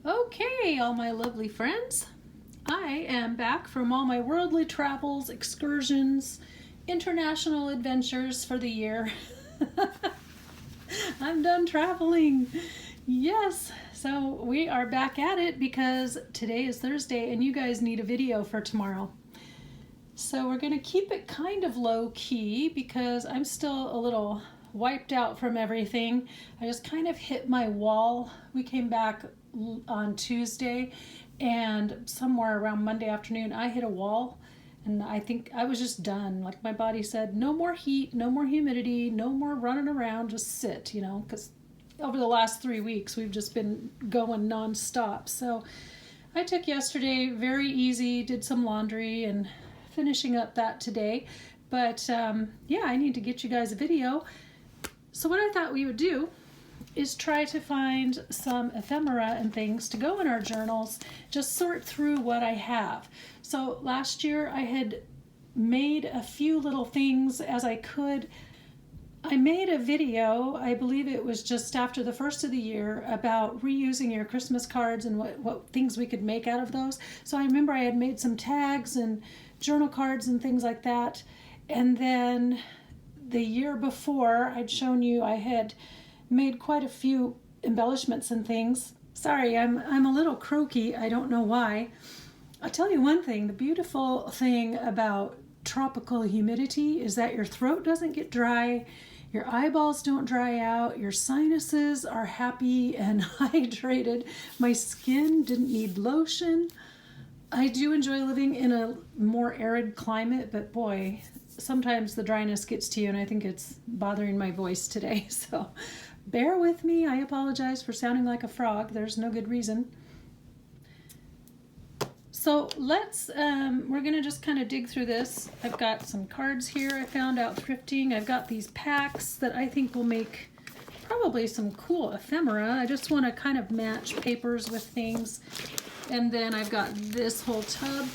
Okay, all my lovely friends, I am back from all my worldly travels, excursions, international adventures for the year. I'm done traveling. Yes, so we are back at it because today is Thursday and you guys need a video for tomorrow. So we're going to keep it kind of low key because I'm still a little wiped out from everything. I just kind of hit my wall. We came back on Tuesday and somewhere around Monday afternoon I hit a wall and I think I was just done. Like my body said, no more heat, no more humidity, no more running around, just sit, because over the last 3 weeks we've just been going nonstop. So I took yesterday very easy, did some laundry and finishing up that today. But yeah, I need to get you guys a video. So what I thought we would do is try to find some ephemera and things to go in our journals, just sort through what I have. So last year I had made a few little things as I could. I made a video, I believe it was just after the first of the year, about reusing your Christmas cards and what things we could make out of those. So I remember I had made some tags and journal cards and things like that. And then the year before, I'd shown you I had made quite a few embellishments and things. Sorry, I'm a little croaky. I don't know why. I'll tell you one thing. The beautiful thing about tropical humidity is that your throat doesn't get dry, your eyeballs don't dry out, your sinuses are happy and hydrated. My skin didn't need lotion. I do enjoy living in a more arid climate, but boy, sometimes the dryness gets to you and I think it's bothering my voice today. So bear with me. I apologize for sounding like a frog. There's no good reason. So we're going to just kind of dig through this. I've got some cards here I found out thrifting. I've got these packs that I think will make probably some cool ephemera. I just want to kind of match papers with things. And then I've got this whole tub.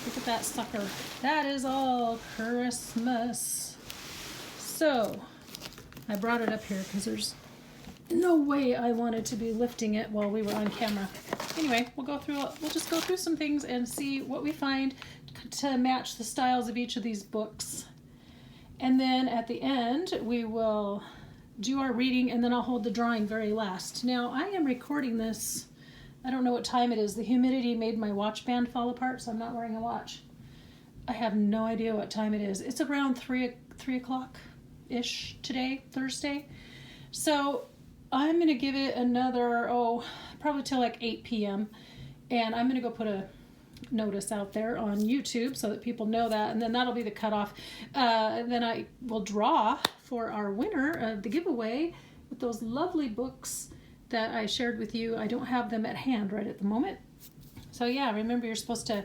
Look at that sucker. That is all Christmas. So I brought it up here because there's no way I wanted to be lifting it while we were on camera. Anyway, we'll just go through some things and see what we find to match the styles of each of these books. And then at the end, we will do our reading and then I'll hold the drawing very last. Now, I am recording this. I don't know what time it is. The humidity made my watch band fall apart, so I'm not wearing a watch. I have no idea what time it is. It's around 3 o'clock-ish today, Thursday. So I'm going to give it another, probably till like 8 p.m. And I'm going to go put a notice out there on YouTube so that people know that. And then that'll be the cutoff. And then I will draw for our winner of the giveaway with those lovely books that I shared with you. I don't have them at hand right at the moment. So yeah, remember you're supposed to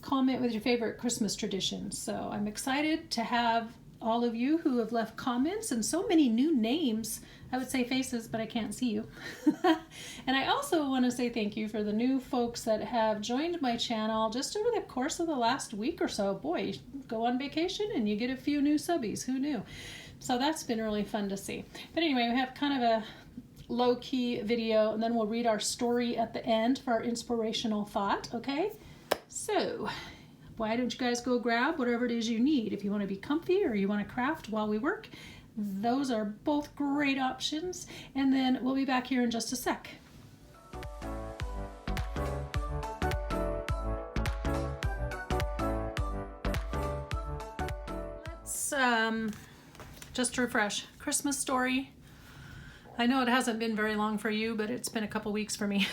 comment with your favorite Christmas traditions. So I'm excited to have all of you who have left comments and so many new names. I would say faces, but I can't see you. And I also want to say thank you for the new folks that have joined my channel just over the course of the last week or so. Boy, go on vacation and you get a few new subbies. Who knew? So that's been really fun to see. But anyway, we have kind of a low-key video and then we'll read our story at the end for our inspirational thought, okay? So why don't you guys go grab whatever it is you need. If you want to be comfy or you want to craft while we work, those are both great options. And then we'll be back here in just a sec. Let's just to refresh. Christmas story. I know it hasn't been very long for you, but it's been a couple weeks for me.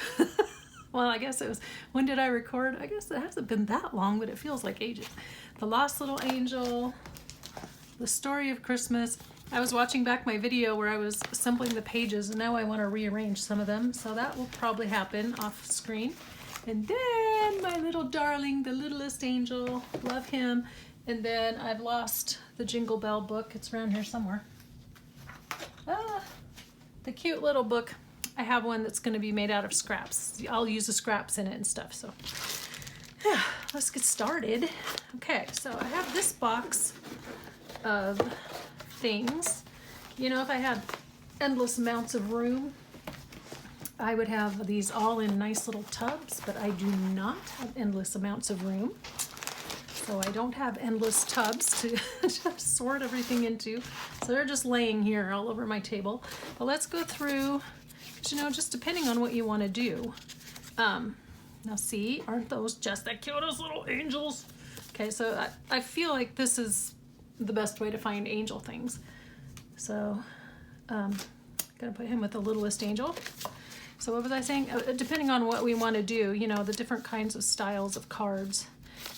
Well, I guess it was, when did I record? I guess it hasn't been that long, but it feels like ages. The Lost Little Angel, The Story of Christmas. I was watching back my video where I was assembling the pages, and now I want to rearrange some of them, so that will probably happen off screen. And then my little darling, the littlest angel, love him. And then I've lost the Jingle Bell book. It's around here somewhere. The cute little book. I have one that's going to be made out of scraps. I'll use the scraps in it and stuff. So yeah, let's get started. Okay, so I have this box of things. You know, if I had endless amounts of room, I would have these all in nice little tubs, but I do not have endless amounts of room. So I don't have endless tubs to just sort everything into. So they're just laying here all over my table. But let's go through, 'cause, you know, just depending on what you want to do. Now see, aren't those just the cutest little angels? Okay, so I feel like this is the best way to find angel things. So gonna put him with the littlest angel. So what was I saying? Depending on what we want to do, you know, the different kinds of styles of cards.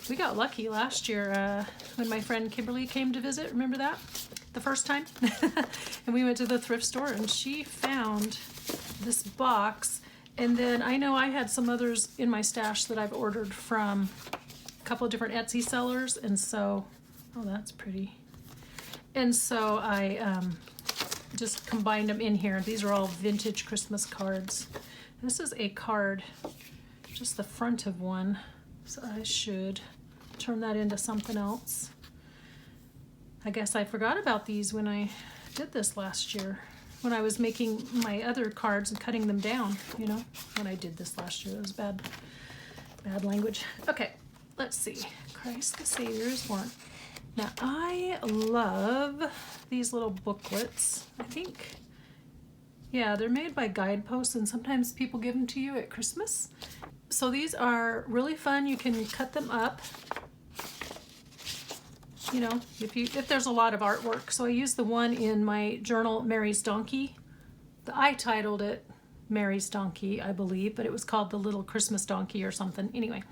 We got lucky last year when my friend Kimberly came to visit. Remember that? The first time? And we went to the thrift store and she found this box. And then I know I had some others in my stash that I've ordered from a couple of different Etsy sellers. And so, oh, that's pretty. And so I just combined them in here. These are all vintage Christmas cards. This is a card, just the front of one. So I should turn that into something else. I guess I forgot about these when I did this last year, when I was making my other cards and cutting them down, you know, when I did this last year. It was bad language. Okay, let's see. Christ the Savior is born. Now I love these little booklets. I think, yeah, they're made by Guideposts and sometimes people give them to you at Christmas. So these are really fun. You can cut them up, you know, if there's a lot of artwork. So I used the one in my journal, Mary's Donkey. I titled it Mary's Donkey, I believe, but it was called The Little Christmas Donkey or something. Anyway,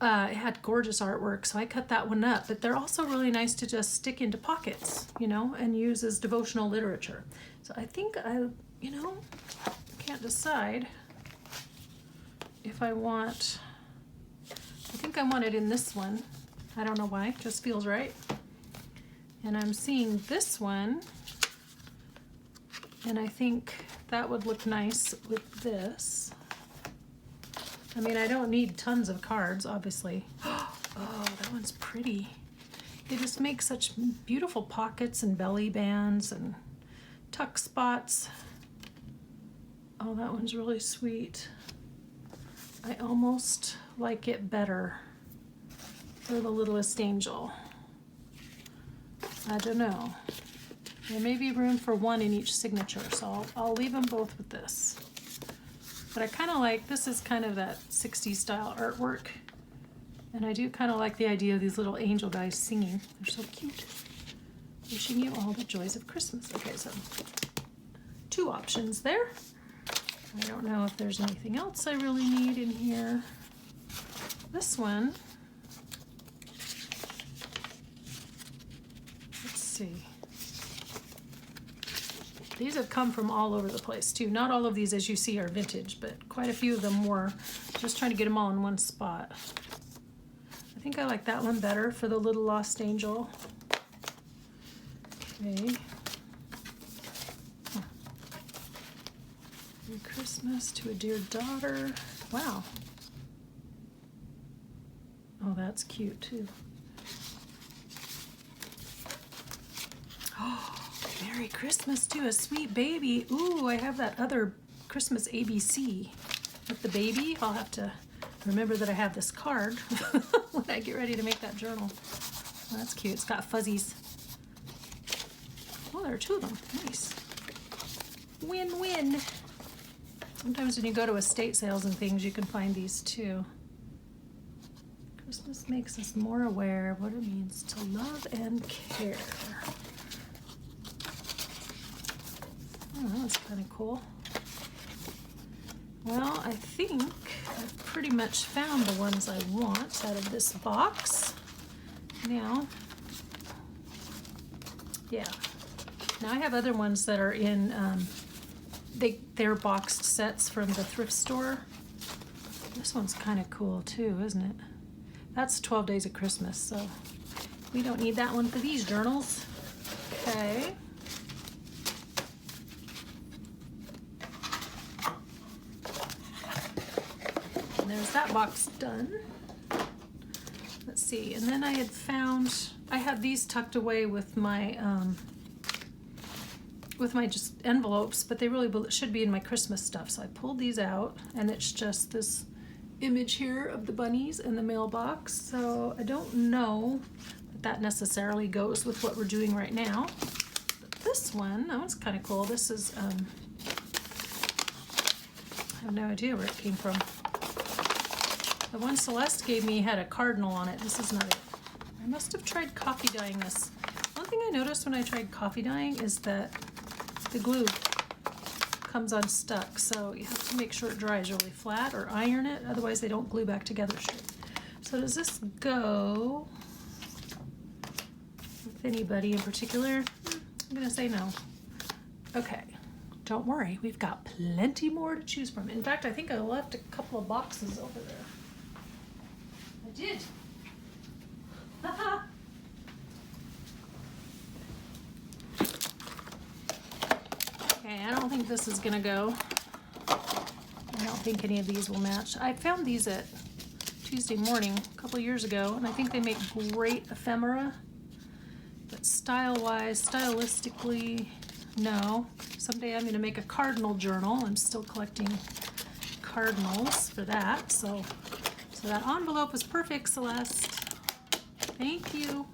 it had gorgeous artwork, so I cut that one up. But they're also really nice to just stick into pockets, you know, and use as devotional literature. So I think you know, can't decide if I want, I think I want it in this one. I don't know why, it just feels right. And I'm seeing this one, and I think that would look nice with this. I mean, I don't need tons of cards, obviously. Oh, that one's pretty. They just make such beautiful pockets and belly bands and tuck spots. Oh, that one's really sweet. I almost like it better for the littlest angel. I don't know. There may be room for one in each signature, so I'll leave them both with this. But I kind of like, this is kind of that 60s style artwork. And I do kind of like the idea of these little angel guys singing. They're so cute. Wishing you all the joys of Christmas. Okay, so 2 options there. I don't know if there's anything else I really need in here. This one, let's see. These have come from all over the place too. Not all of these, as you see, are vintage, but quite a few of them were. Just trying to get them all in one spot. I think I like that one better for the little lost angel. Okay. Merry Christmas to a dear daughter. Wow. Oh, that's cute too. Oh, Merry Christmas to a sweet baby. Ooh, I have that other Christmas ABC with the baby. I'll have to remember that I have this card when I get ready to make that journal. Oh, that's cute. It's got fuzzies. Oh, there are 2 of them. Nice. Win-win. Sometimes when you go to estate sales and things, you can find these too. Christmas makes us more aware of what it means to love and care. Oh, that's kind of cool. Well, I think I've pretty much found the ones I want out of this box. Now, yeah. Now I have other ones that are in, they're boxed sets from the thrift store. This one's kind of cool too, isn't it? That's 12 Days of Christmas, so we don't need that one for these journals. Okay. And there's that box done. Let's see, and then I had these tucked away with my with my just envelopes, but they really should be in my Christmas stuff. So I pulled these out, and it's just this image here of the bunnies in the mailbox. So I don't know that necessarily goes with what we're doing right now. But this one, that one's kind of cool. This is, I have no idea where it came from. The one Celeste gave me had a cardinal on it. This is not it. I must have tried coffee dyeing this. One thing I noticed when I tried coffee dyeing is that the glue comes unstuck, so you have to make sure it dries really flat or iron it, otherwise they don't glue back together straight. So does this go with anybody in particular? I'm gonna say no. Okay, don't worry, we've got plenty more to choose from. In fact, I think I left a couple of boxes over there. I did. Haha. Okay, I don't think this is gonna go. I don't think any of these will match. I found these at Tuesday Morning a couple years ago, and I think they make great ephemera. But style-wise, stylistically, no. Someday I'm gonna make a cardinal journal. I'm still collecting cardinals for that. So that envelope was perfect, Celeste. Thank you.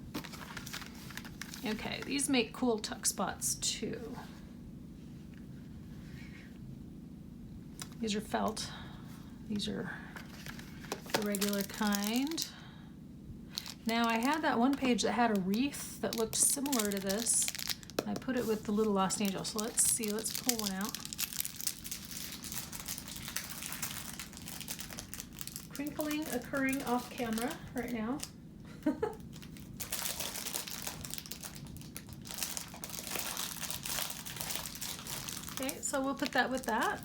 Okay, these make cool tuck spots too. These are felt. These are the regular kind. Now I had that one page that had a wreath that looked similar to this. I put it with the little Lost Angel. So let's see, let's pull one out. Crinkling occurring off camera right now. Okay, so we'll put that with that.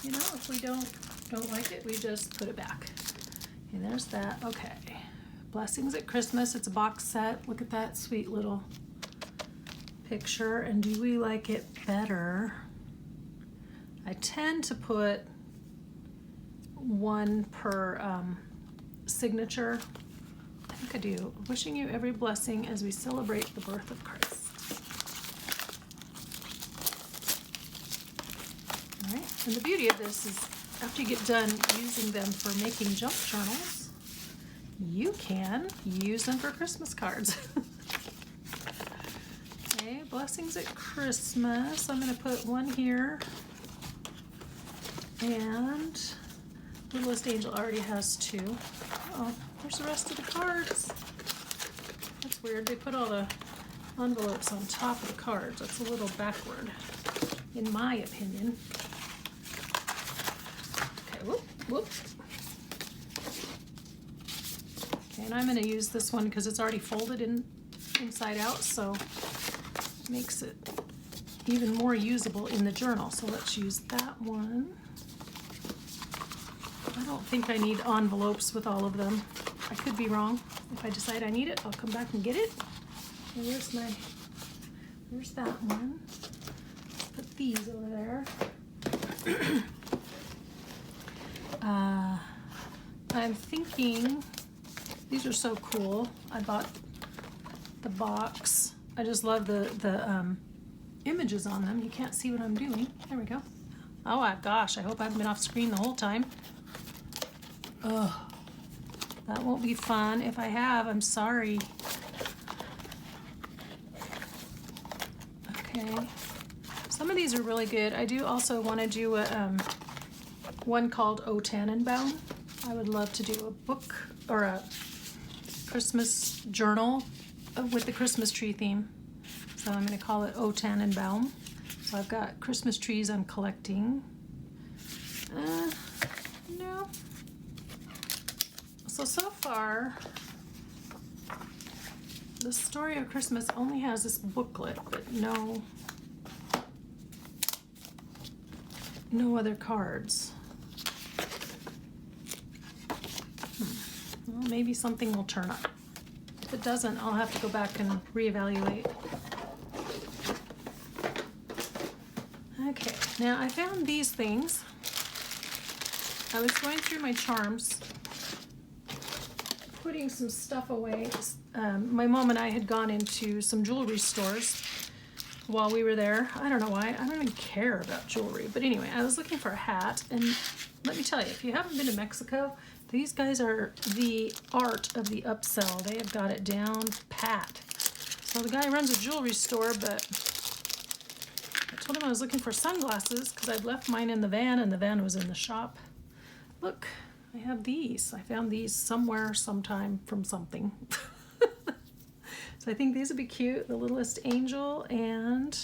You know, if we don't like it, we just put it back. Okay, there's that. Okay. Blessings at Christmas. It's a box set. Look at that sweet little picture. And do we like it better? I tend to put one per signature. I think I do. Wishing you every blessing as we celebrate the birth of Christ. All right. And the beauty of this is after you get done using them for making junk journals, you can use them for Christmas cards. Okay, blessings at Christmas. I'm going to put one here. And Littlest Angel already has two. Oh, there's the rest of the cards. That's weird. They put all the envelopes on top of the cards. That's a little backward, in my opinion. Okay, whoop, whoop. Okay, and I'm going to use this one because it's already folded inside out, so it makes it even more usable in the journal. So let's use that one. I don't think I need envelopes with all of them. I could be wrong. If I decide I need it, I'll come back and get it. And where's that one? Put these over there. I'm thinking, these are so cool. I bought the box. I just love the images on them. You can't see what I'm doing. There we go. Oh my gosh, I hope I haven't been off screen the whole time. Ugh, that won't be fun. If I have, I'm sorry. Okay, some of these are really good. I do also want to do a one called O Tannenbaum. I would love to do a book or a Christmas journal with the Christmas tree theme. So I'm going to call it O Tannenbaum. So I've got Christmas trees I'm collecting. No. So far, the Story of Christmas only has this booklet, but no other cards. Well, maybe something will turn up. If it doesn't, I'll have to go back and reevaluate. Okay, now I found these things. I was going through my charms, putting some stuff away. My mom and I had gone into some jewelry stores while we were there. I don't know why. I don't even care about jewelry. But anyway, I was looking for a hat. And let me tell you, if you haven't been to Mexico, these guys are the art of the upsell. They have got it down pat. So the guy runs a jewelry store, but I told him I was looking for sunglasses because I'd left mine in the van and the van was in the shop. Look, I have these. I found these somewhere, sometime from something. So I think these would be cute. The Littlest Angel and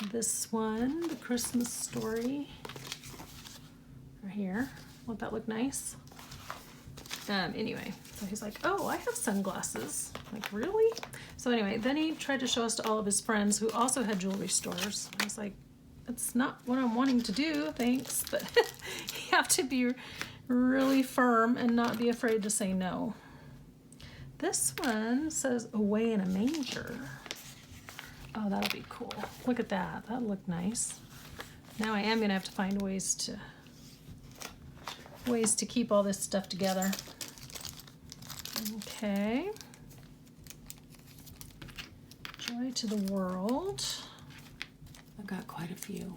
this one, the Christmas Story. Right here. Won't that look nice? Anyway, so he's like, oh, I have sunglasses. I'm like, really? So anyway, then he tried to show us to all of his friends who also had jewelry stores. I was like, that's not what I'm wanting to do, thanks. But you have to be really firm and not be afraid to say no. This one says Away in a Manger. Oh, that'll be cool. Look at that. That'll look nice. Now I am going to have to find ways to keep all this stuff together. Okay. Joy to the World. I've got quite a few.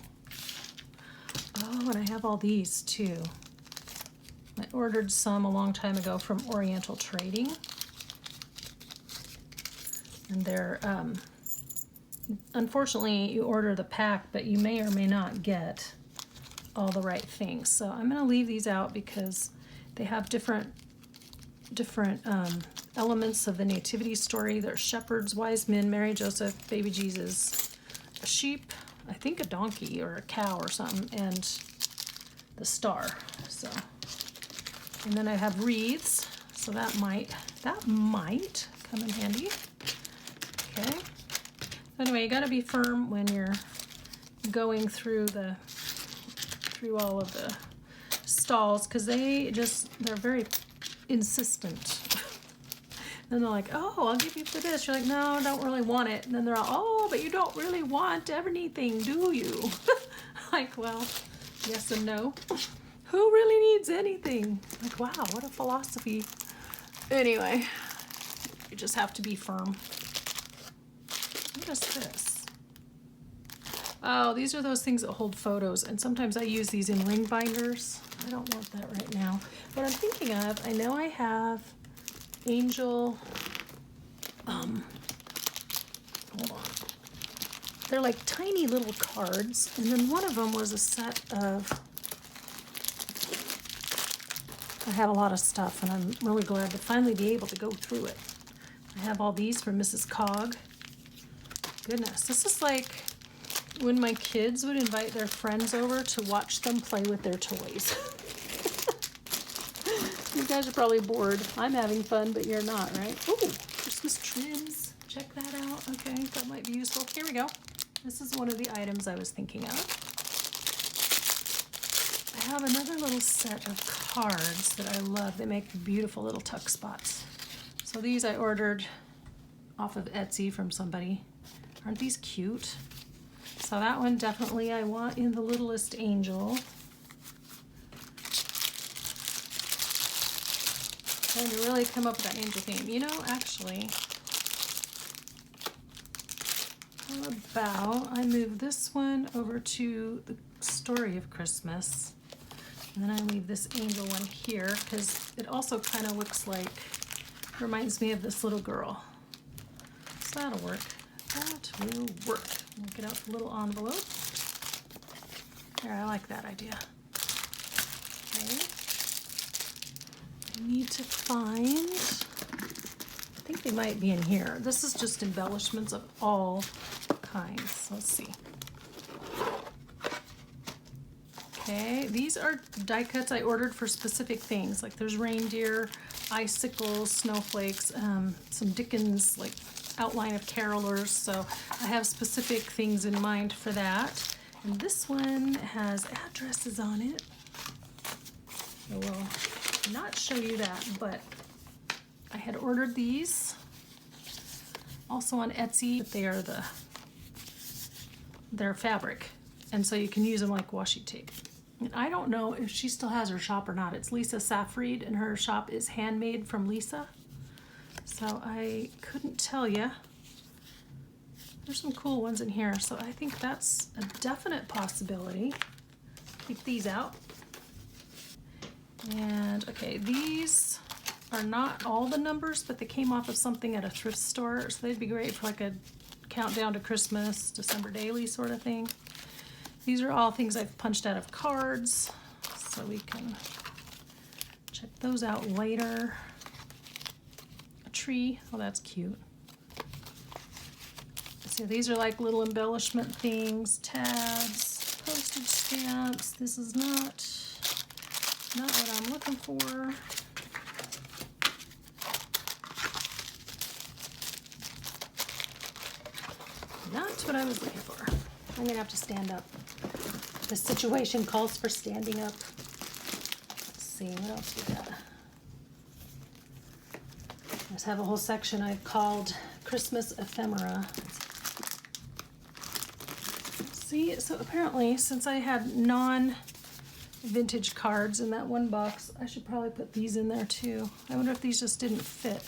Oh, and I have all these too. I ordered some a long time ago from Oriental Trading. And they're, unfortunately, you order the pack, but you may or may not get all the right things. So I'm going to leave these out because they have different elements of the nativity story. There's shepherds, wise men, Mary, Joseph, baby Jesus, a sheep, I think a donkey or a cow or something, and the star. So, and then I have wreaths, so that might come in handy. Okay. Anyway, you got to be firm when you're going through all of the stalls because they're very insistent. And they're like, oh, I'll give you for this. You're like, no, I don't really want it. And then they're all, oh, but you don't really want anything, do you? Like, well, yes and no. Who really needs anything? Like, wow, what a philosophy. Anyway, you just have to be firm. What is this? Oh, these are those things that hold photos, and sometimes I use these in ring binders. I don't want that right now. What I'm thinking of, I know I have angel, hold on. They're like tiny little cards, and then one of them was a set of, I have a lot of stuff, and I'm really glad to finally be able to go through it. I have all these from Mrs. Cog. Goodness, this is like when my kids would invite their friends over to watch them play with their toys. You guys are probably bored. I'm having fun, but you're not, right? Oh, Christmas trims. Check that out. Okay, that might be useful. Here we go. This is one of the items I was thinking of. I have another little set of cards that I love. They make beautiful little tuck spots. So these I ordered off of Etsy from somebody. Aren't these cute? So that one definitely I want in the Littlest Angel. Trying to really come up with that angel theme. You know, actually, how about I move this one over to the Story of Christmas, and then I leave this angel one here because it also kind of looks like, reminds me of this little girl. So that'll work. That will work. We'll get out the little envelope. There, I like that idea. Okay. I need to find, I think they might be in here. This is just embellishments of all kinds. Let's see. Okay, these are die cuts I ordered for specific things. Like there's reindeer, icicles, snowflakes, some Dickens, like outline of carolers, so I have specific things in mind for that. And this one has addresses on it. I will not show you that, but I had ordered these also on Etsy. But they're fabric, and so you can use them like washi tape. And I don't know if she still has her shop or not. It's Lisa Safried, and her shop is Handmade from Lisa. So I couldn't tell you. There's some cool ones in here, so I think that's a definite possibility. Keep these out. And okay, these are not all the numbers, but they came off of something at a thrift store, so they'd be great for like a countdown to Christmas, December daily sort of thing. These are all things I've punched out of cards, so we can check those out later. A tree, oh that's cute. So these are like little embellishment things, tabs, postage stamps. This is not what I'm looking for. Not what I was looking for. I'm gonna have to stand up. The situation calls for standing up. Let's see, what else we got? I just have a whole section I've called Christmas Ephemera. See, so apparently, since I had non-vintage cards in that one box, I should probably put these in there too. I wonder if these just didn't fit.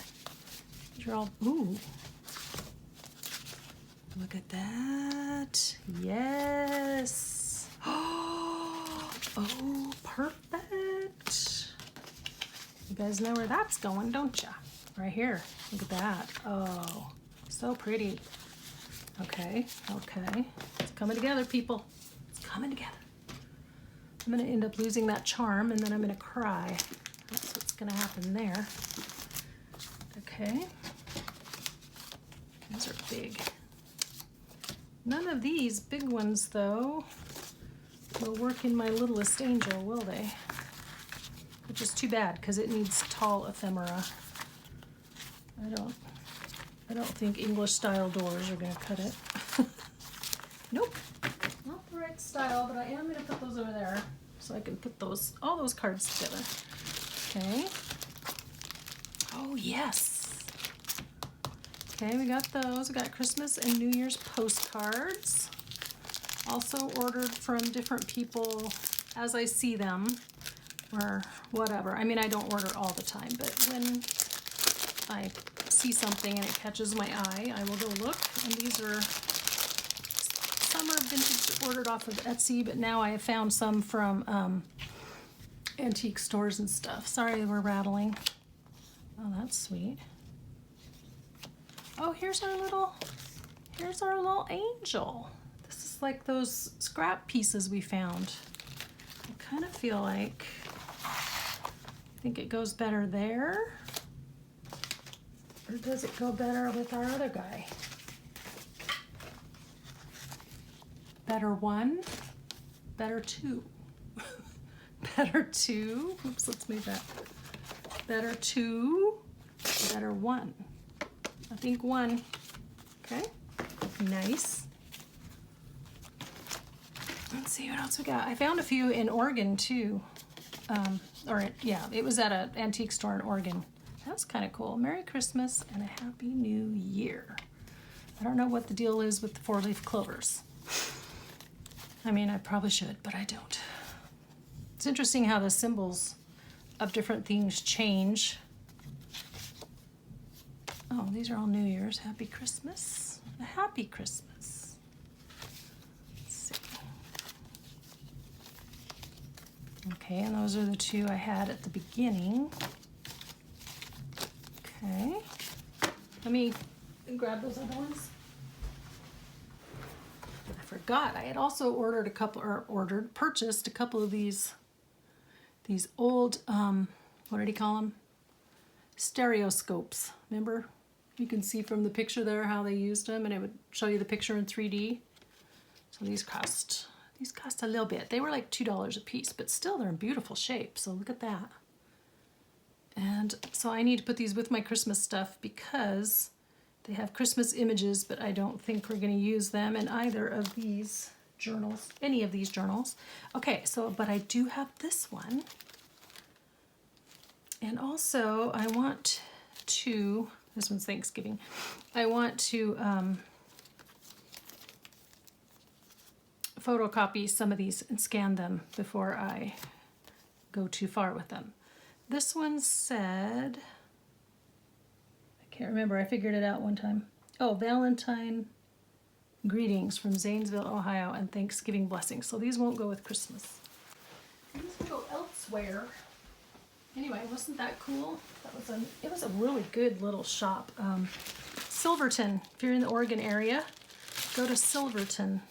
These are all, ooh. Look at that. Yes. Oh, perfect. You guys know where that's going, don't ya? Right here. Look at that. Oh, so pretty. Okay, okay. It's coming together, people. It's coming together. I'm going to end up losing that charm, and then I'm going to cry. That's what's going to happen there. Okay. These are big. None of these big ones, though, will work in my littlest angel, will they? Which is too bad, because it needs tall ephemera. I don't think English style doors are going to cut it. Nope, not the right style, but I am going to put those over there so I can put all those cards together. Okay. Oh, yes. Okay, we got those. We got Christmas and New Year's postcards. Also ordered from different people as I see them or whatever. I mean, I don't order all the time, but when I see something and it catches my eye, I will go look. And these are summer vintage ordered off of Etsy, but now I have found some from antique stores and stuff. Sorry, we're rattling. Oh, that's sweet. Oh, here's our little angel. This is like those scrap pieces we found. I kind of feel like, I think it goes better there. Or does it go better with our other guy? Better one, better two. Better two, oops, let's move that. Better two, better one. I think one, okay, nice. Let's see what else we got. I found a few in Oregon too. Yeah, it was at an antique store in Oregon. That's kind of cool. Merry Christmas and a Happy New Year. I don't know what the deal is with the 4-leaf clovers. I mean, I probably should, but I don't. It's interesting how the symbols of different things change. Oh, these are all New Year's. Happy Christmas. A Happy Christmas. Let's see. Okay, and those are the two I had at the beginning. Okay, let me grab those other ones. I forgot, I had also purchased a couple of these old, what did he call them? Stereoscopes, remember? You can see from the picture there how they used them, and it would show you the picture in 3D. So these cost a little bit. They were like $2 a piece, but still they're in beautiful shape, so look at that. And so I need to put these with my Christmas stuff because they have Christmas images, but I don't think we're going to use them in either of these journals, any of these journals. Okay, so, but I do have this one. And also I want to, this one's Thanksgiving, I want to photocopy some of these and scan them before I go too far with them. This one said, I can't remember, I figured it out one time. Oh, Valentine Greetings from Zanesville, Ohio, and Thanksgiving blessings. So these won't go with Christmas. These will go elsewhere. Anyway, wasn't that cool? It was a really good little shop. Silverton, if you're in the Oregon area, go to Silverton.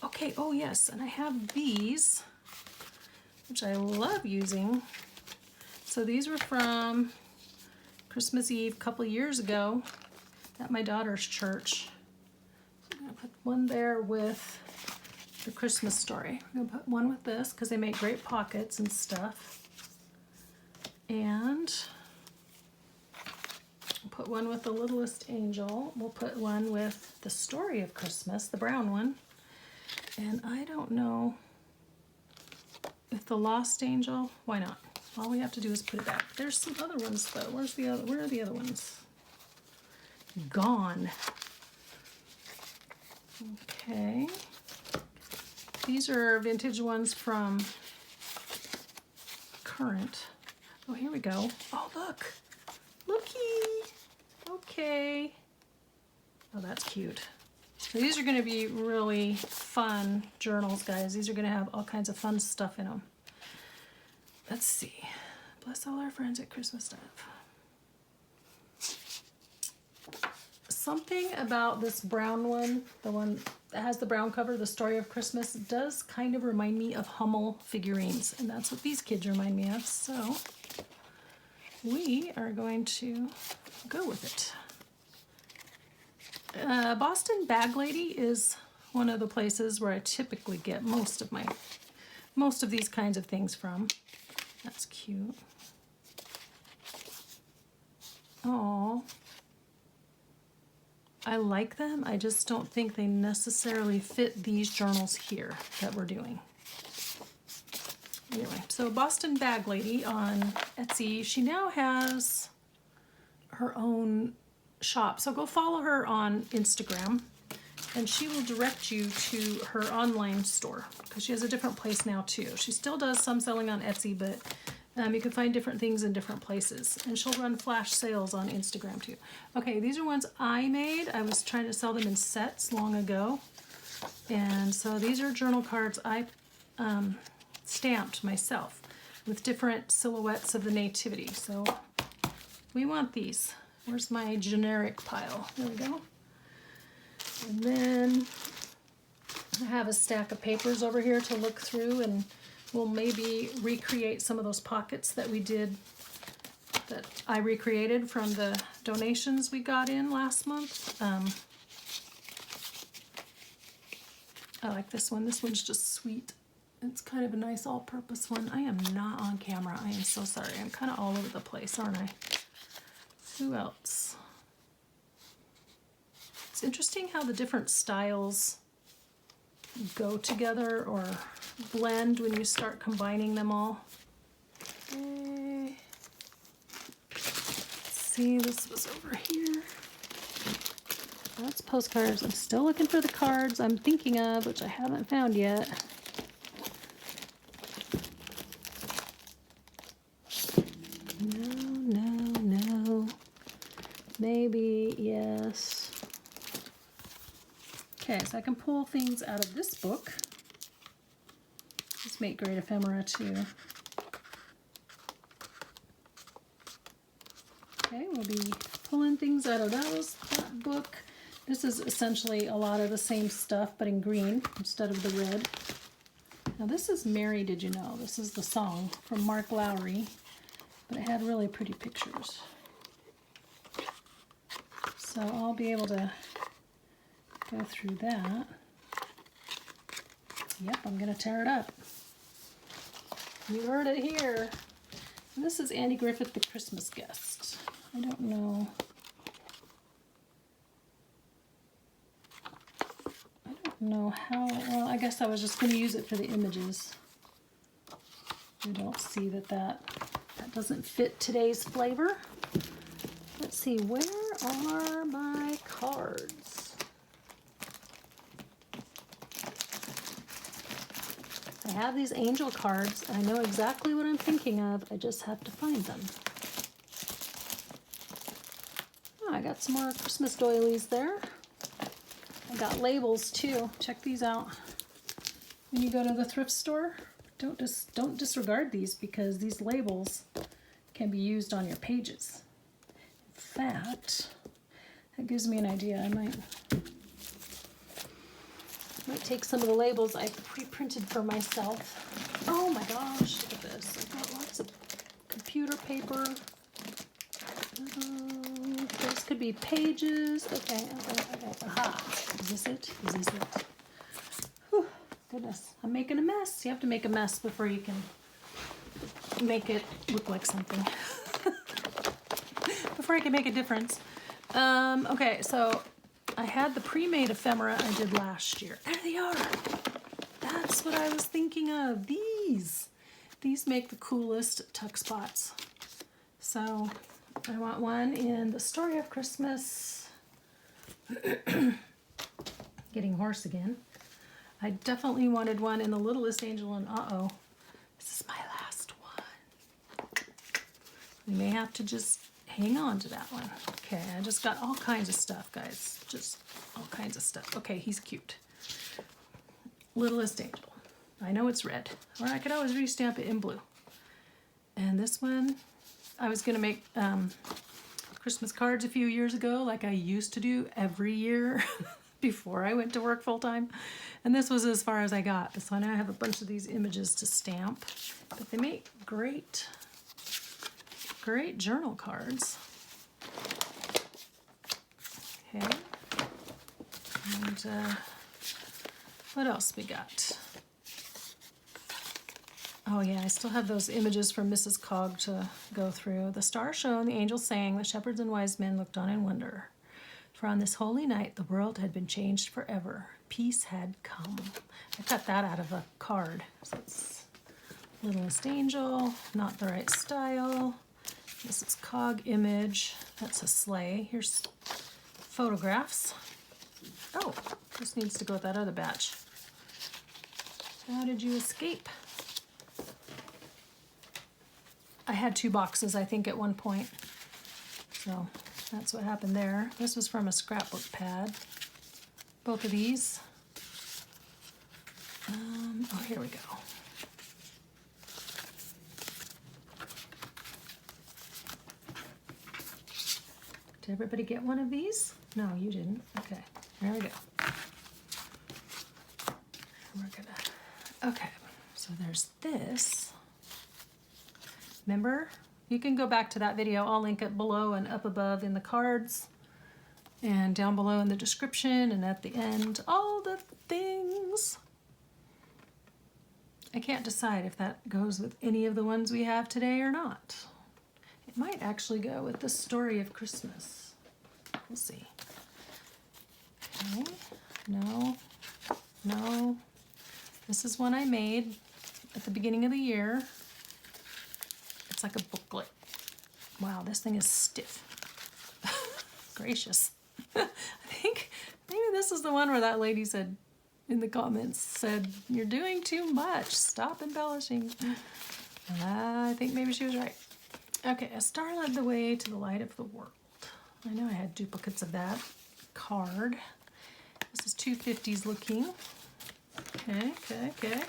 Okay, oh yes, and I have these, which I love using. So these were from Christmas Eve a couple years ago at my daughter's church. So I'm gonna put one there with the Christmas story. I'm gonna put one with this because they make great pockets and stuff. And we'll put one with the littlest angel. We'll put one with the story of Christmas, the brown one. And I don't know if the lost angel, why not? All we have to do is put it back. There's some other ones though. Where are the other ones? Gone. Okay. These are vintage ones from Current. Oh, here we go. Oh, look. Looky. Okay. Oh, that's cute. So these are going to be really fun journals, guys. These are going to have all kinds of fun stuff in them. Let's see. Bless all our friends at Christmas time. Something about this brown one, the one that has the brown cover, the story of Christmas, does kind of remind me of Hummel figurines. And that's what these kids remind me of. So we are going to go with it. Boston Bag Lady is one of the places where I typically get most of these kinds of things from. That's cute. Oh, I like them. I just don't think they necessarily fit these journals here that we're doing. Anyway, so Boston Bag Lady on Etsy, she now has her own shop. So go follow her on Instagram and she will direct you to her online store because she has a different place now too. She still does some selling on Etsy, but you can find different things in different places. And she'll run flash sales on Instagram too. Okay, these are ones I made. I was trying to sell them in sets long ago. And so these are journal cards I stamped myself with different silhouettes of the nativity. So we want these. Where's my generic pile? There we go. And then I have a stack of papers over here to look through, and we'll maybe recreate some of those pockets that that I recreated from the donations we got in last month. I like this one. This one's just sweet. It's kind of a nice all-purpose one. I am not on camera. I am so sorry. I'm kind of all over the place, aren't I? Who else? It's interesting how the different styles go together or blend when you start combining them all. Okay. Let's see, this was over here. That's postcards. I'm still looking for the cards I'm thinking of, which I haven't found yet. No. Maybe, yes. Okay, so I can pull things out of this book. These make great ephemera too. Okay, we'll be pulling things out of that book. This is essentially a lot of the same stuff, but in green instead of the red. Now this is Mary, Did You Know? This is the song from Mark Lowry, but it had really pretty pictures. So I'll be able to go through that. Yep, I'm gonna tear it up. You heard it here. And this is Andy Griffith, The Christmas Guest. I don't know. How, well, I guess I was just gonna use it for the images. I don't see that doesn't fit today's flavor. Let's see, where are my cards? I have these angel cards. I know exactly what I'm thinking of. I just have to find them. Oh, I got some more Christmas doilies there. I got labels too. Check these out. When you go to the thrift store, don't disregard these because these labels can be used on your pages. In fact, that gives me an idea. I might take some of the labels I pre-printed for myself. Oh my gosh, look at this. I've got lots of computer paper. This could be pages. Okay. Aha. Is this it? Is this it? Whew, goodness. I'm making a mess. You have to make a mess before you can make it look like something. Before I can make a difference. Okay, so I had the pre-made ephemera I did last year. There they are. That's what I was thinking of. These make the coolest tuck spots. So I want one in the Story of Christmas. Getting hoarse again. I definitely wanted one in the Littlest Angel, and uh-oh, this is my last one. We may have to just hang on to that one. Okay, I just got all kinds of stuff, guys. Just all kinds of stuff. Okay, he's cute. Littlest Angel. I know it's red, or I could always restamp it in blue. And this one, I was gonna make Christmas cards a few years ago, like I used to do every year before I went to work full time. And this was as far as I got. So now I have a bunch of these images to stamp, but they make great journal cards. Okay. And what else we got? Oh yeah, I still have those images from Mrs. Cog to go through. The stars shone, the angels sang, the shepherds and wise men looked on in wonder. For on this holy night the world had been changed forever. Peace had come. I cut that out of a card. So it's Littlest Angel, not the right style. Mrs. Cog image. That's a sleigh. Here's photographs. Oh, this needs to go with that other batch. How did you escape? I had 2 boxes, I think, at one point. So that's what happened there. This was from a scrapbook pad. Both of these. Oh, here we go. Did everybody get one of these? No, you didn't. Okay, there we go. We're gonna, okay, so there's this. Remember, you can go back to that video. I'll link it below and up above in the cards and down below in the description and at the end, all the things. I can't decide if that goes with any of the ones we have today or not. It might actually go with the Story of Christmas. We'll see. Okay, no. This is one I made at the beginning of the year. It's like a booklet. Wow, this thing is stiff. Gracious. I think maybe this is the one where that lady said in the comments, said, "You're doing too much. Stop embellishing." And I think maybe she was right. Okay, a star led the way to the light of the world. I know I had duplicates of that card. This is 250s looking. Okay.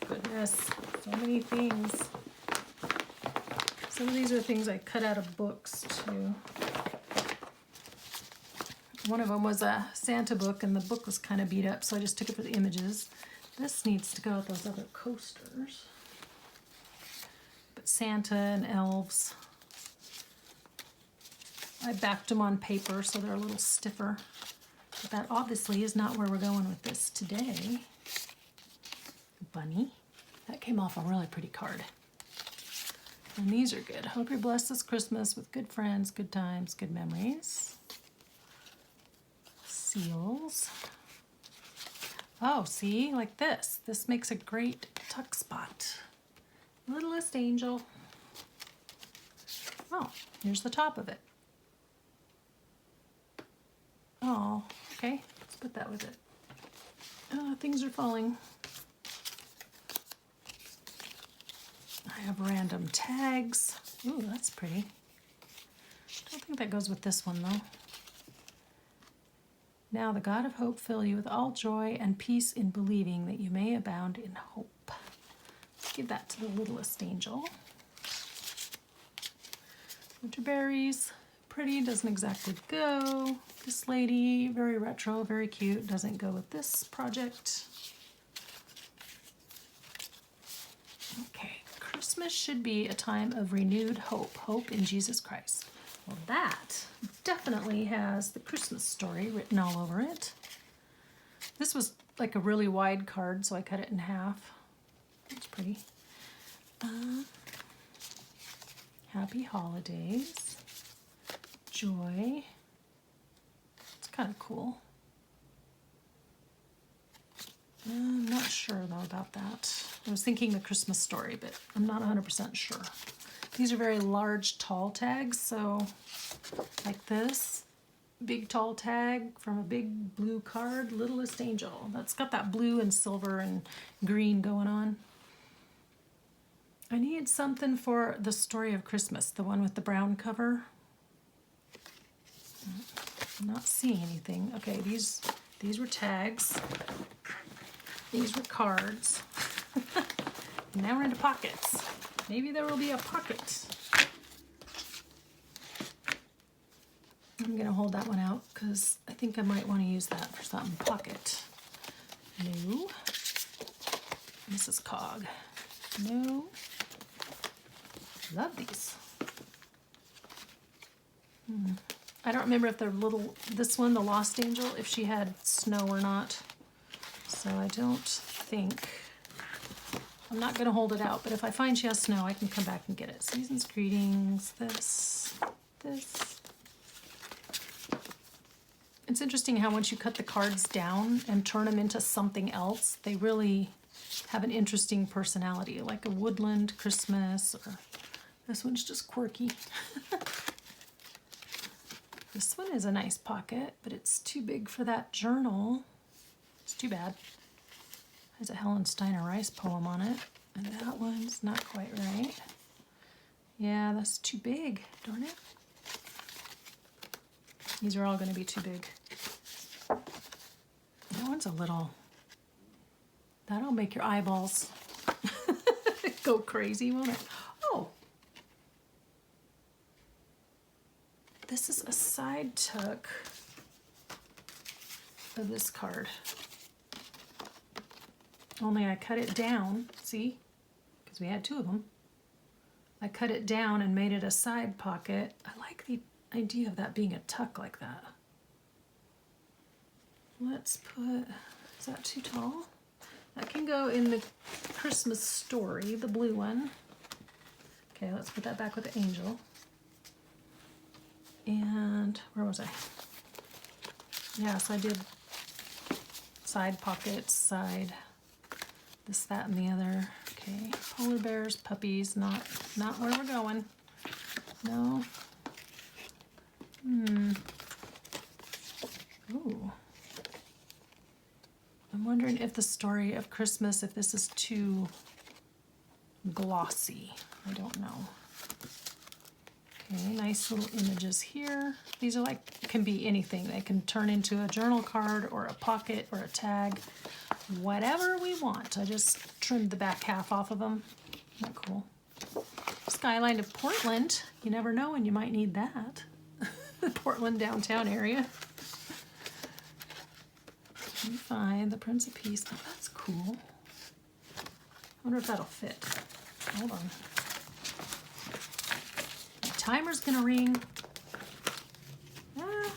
Goodness, so many things. Some of these are things I cut out of books too. One of them was a Santa book and the book was kind of beat up, so I just took it for the images. This needs to go with those other coasters. But Santa and elves, I backed them on paper so they're a little stiffer. But that obviously is not where we're going with this today. Bunny. That came off a really pretty card. And these are good. Hope you're blessed this Christmas with good friends, good times, good memories. Seals. Oh, see, like this. This makes a great tuck spot. Littlest Angel. Oh, here's the top of it. Oh, okay. Let's put that with it. Oh, things are falling. I have random tags. Ooh, that's pretty. I don't think that goes with this one though. Now the God of hope fill you with all joy and peace in believing, that you may abound in hope. Let's give that to the littlest angel. Winter berries, pretty, doesn't exactly go. This lady, very retro, very cute, doesn't go with this project. Okay, Christmas should be a time of renewed hope, hope in Jesus Christ. Well, that definitely has the Christmas story written all over it. This was like a really wide card, so I cut it in half. It's pretty. Happy holidays. Joy. It's kind of cool. I'm not sure though about that. I was thinking the Christmas story, but I'm not 100% sure. These are very large, tall tags, so like this, big tall tag from a big blue card, Littlest Angel. That's got that blue and silver and green going on. I need something for the story of Christmas, the one with the brown cover. I'm not seeing anything. Okay, these were tags. These were cards. Now we're into pockets. Maybe there will be a pocket. I'm gonna hold that one out because I think I might want to use that for something. Pocket. No. Mrs. Cog. No. Love these. I don't remember if they're little, this one, the Lost Angel, if she had snow or not. So I don't think, I'm not going to hold it out, but if I find she has snow, I can come back and get it. Season's Greetings, this. It's interesting how once you cut the cards down and turn them into something else, they really have an interesting personality, like a woodland Christmas, or this one's just quirky. This one is a nice pocket, but it's too big for that journal. It's too bad. There's a Helen Steiner Rice poem on it, and that one's not quite right. Yeah, that's too big, darn it. These are all going to be too big. That one's a little, that'll make your eyeballs go crazy, won't it? Oh, this is a side tuck of this card. Only I cut it down, see? Because we had two of them. I cut it down and made it a side pocket. I like the idea of that being a tuck like that. Let's put, is that too tall? That can go in the Christmas story, the blue one. Okay, let's put that back with the angel. And where was I? Yes, I did side pockets, side this, that, and the other. Okay, polar bears, puppies, not where we're going. No. Ooh. I'm wondering if the story of Christmas, if this is too glossy. I don't know. Okay, nice little images here. These are like, can be anything. They can turn into a journal card or a pocket or a tag. Whatever we want. I just trimmed the back half off of them. Isn't that cool? Skyline of Portland. You never know when you might need that. The Portland downtown area. Find the Prince of Peace. Oh, that's cool. I wonder if that'll fit. Hold on. My timer's gonna ring. Ah.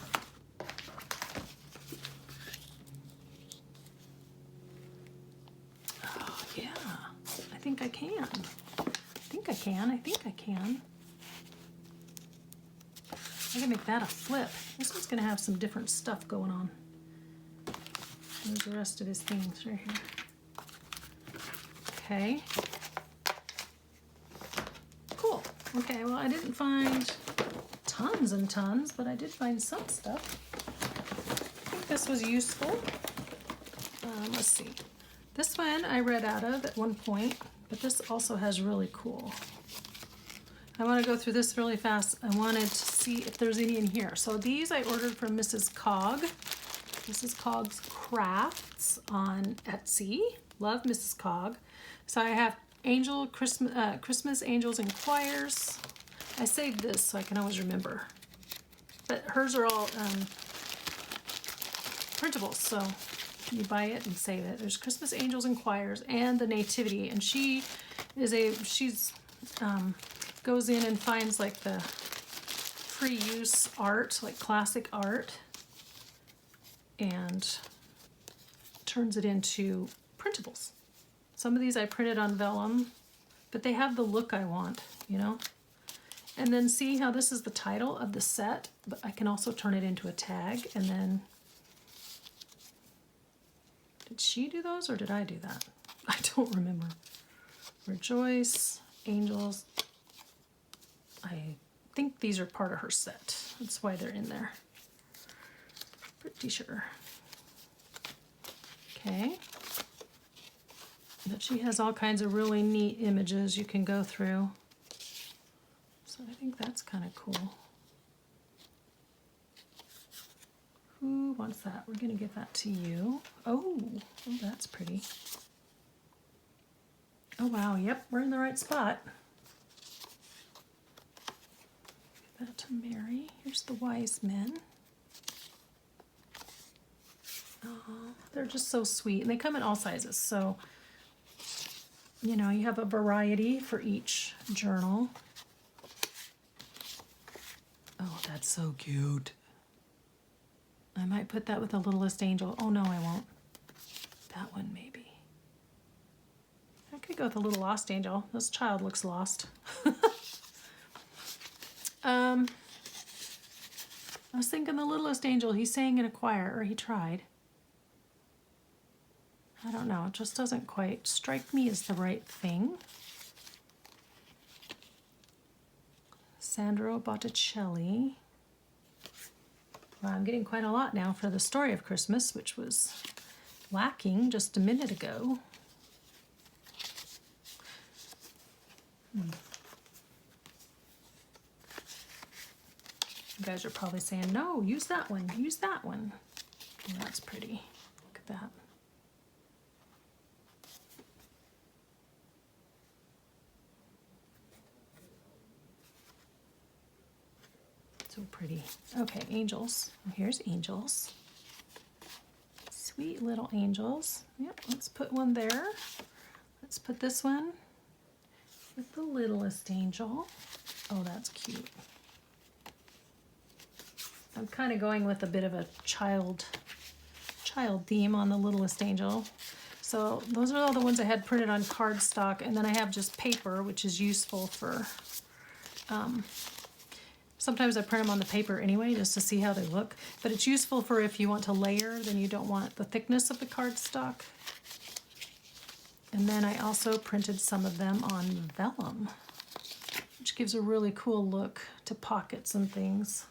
Oh, yeah. I think I can. I think I can. I can make that a flip. This one's gonna have some different stuff going on. There's the rest of his things right here. Okay. Cool. Okay, well, I didn't find tons and tons, but I did find some stuff. I think this was useful. Let's see. This one I read out of at one point, but this also has really cool. I want to go through this really fast. I wanted to see if there's any in here. So these I ordered from Mrs. Cog. Mrs. Cog's Crafts on Etsy. Love Mrs. Cog. So I have Christmas Angels and Choirs. I saved this so I can always remember. But hers are all printables, so you buy it and save it. There's Christmas Angels and Choirs and the Nativity, and she's goes in and finds like the free use art, like classic art, and turns it into printables. Some of these I printed on vellum, but they have the look I want, you know? And then see how this is the title of the set, but I can also turn it into a tag. And then, did she do those or did I do that? I don't remember. Rejoice, Angels. I think these are part of her set. That's why they're in there. Pretty sure. Okay. But she has all kinds of really neat images you can go through. So I think that's kind of cool. Who wants that? We're going to give that to you. Oh, that's pretty. Oh, wow. Yep, we're in the right spot. Give that to Mary. Here's the wise men. Oh, they're just so sweet. And they come in all sizes. So, you know, you have a variety for each journal. Oh, that's so cute. I might put that with the Littlest Angel. Oh, no, I won't. That one, maybe. I could go with the Little Lost Angel. This child looks lost. I was thinking the Littlest Angel, he sang in a choir, or he tried. I don't know. It just doesn't quite strike me as the right thing. Sandro Botticelli. Well, I'm getting quite a lot now for the Story of Christmas, which was lacking just a minute ago. You guys are probably saying, no, use that one, use that one. Oh, that's pretty. Look at that. So pretty. Okay, angels. Here's angels. Sweet little angels. Yep, let's put one there. Let's put this one with the Littlest Angel. Oh, that's cute. I'm kind of going with a bit of a child theme on the Littlest Angel. So those are all the ones I had printed on cardstock, and then I have just paper, which is useful for sometimes I print them on the paper anyway, just to see how they look. But it's useful for if you want to layer, then you don't want the thickness of the cardstock. And then I also printed some of them on vellum, which gives a really cool look to pockets and things.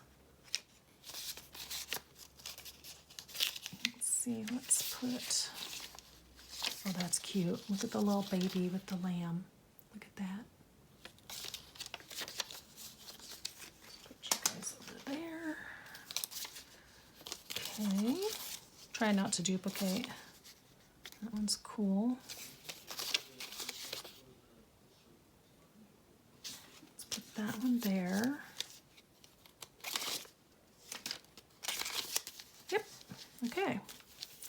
Let's see, let's put, oh, that's cute. Look at the little baby with the lamb. Look at that. Okay, try not to duplicate. That one's cool. Let's put that one there. Yep, okay. I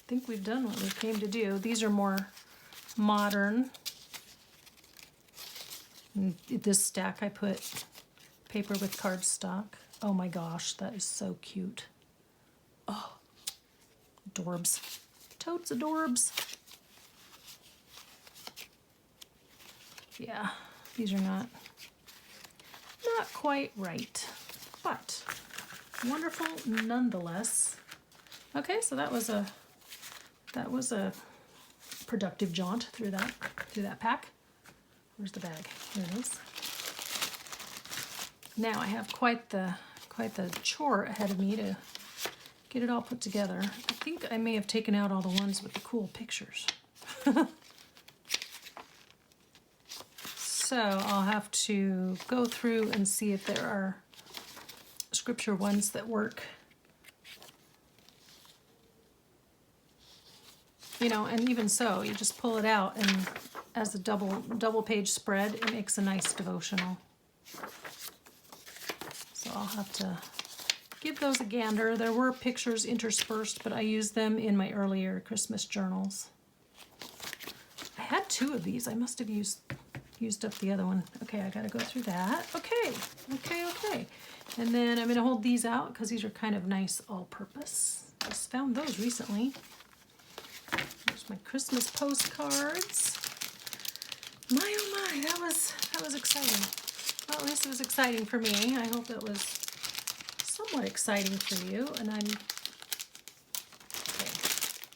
think we've done what we came to do. These are more modern. In this stack I put paper with cardstock. Oh my gosh, that is so cute. Oh, adorbs. Totes adorbs. Yeah, these are not quite right, but wonderful nonetheless. Okay, so that was a productive jaunt through that pack. Where's the bag? Here it is. Now I have quite the chore ahead of me to get it all put together. I think I may have taken out all the ones with the cool pictures. So I'll have to go through and see if there are scripture ones that work you know, and even so, you just pull it out, and as a double page spread, it makes a nice devotional. So I'll have to give those a gander. There were pictures interspersed, but I used them in my earlier Christmas journals. I had 2 of these. I must have used up the other one. Okay, I gotta go through that. Okay. And then I'm gonna hold these out because these are kind of nice all-purpose. Just found those recently. There's my Christmas postcards. My oh my, that was exciting. Well, at least it was exciting for me. I hope it was somewhat exciting for you. And I'm